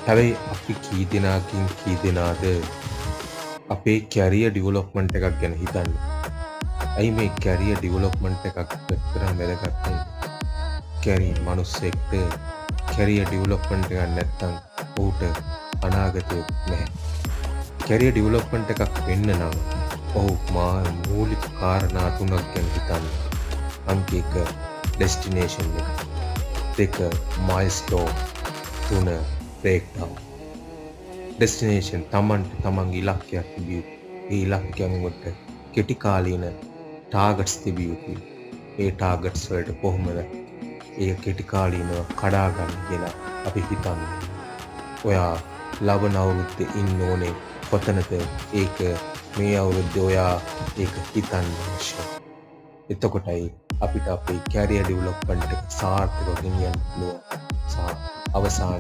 හැබැයි අපි කී දෙනාකින් කී දෙනාද අපේ කැරියර් ඩෙවලොප්මන්ට් එකක් ගැන හිතන්නේ. ඇයි මේ කැරියර් ඩෙවලොප්මන්ට් එකක් තරම් වැදගත් වෙන්නේ? කැරියර් මිනිස්සෙක්ට කැරියර් ඩෙවලොප්මන්ට් එකක් නැත්නම් ඌට අනාගතයක් නැහැ. කැරියර් ඩෙවලොප්මන්ට් එකක් වෙන්න නම් ඔහු මූලික කාරණා තුනක් ගැන හිතන්න. අංක 1 ඩෙස්ටිනේෂන් එක. 2 මයිල්ස්ටෝන්. 3 බ්‍රේක්ඩවුන්. ඩෙස්ටිනේෂන් තමන්ගේ ඉලක්කයක් තිබිය යුතුයි. ඒ ඉලක්කයන් වලට කෙටි කාලීන ටාගට්ස් තිබිය යුතුයි. ඒ ටාගට්ස් වලට කොහොමද ඒ කෙටි කාලීනව කඩා ගන්න කියලා අපි හිතන්නේ. ඔයා ලබන අවුරුද්දේ ඉන්න ඕනේ කොතනද? ඒක මේ අවුරුද්දේ ඔයා ඒක හිතන්න අවශ්‍යයි. එතකොටයි අපිට අපේ කැරියර් ඩෙවලොප්මන්ට් එක සාර්ථකව ගෙනියන්න පුළුවන්. අවසාන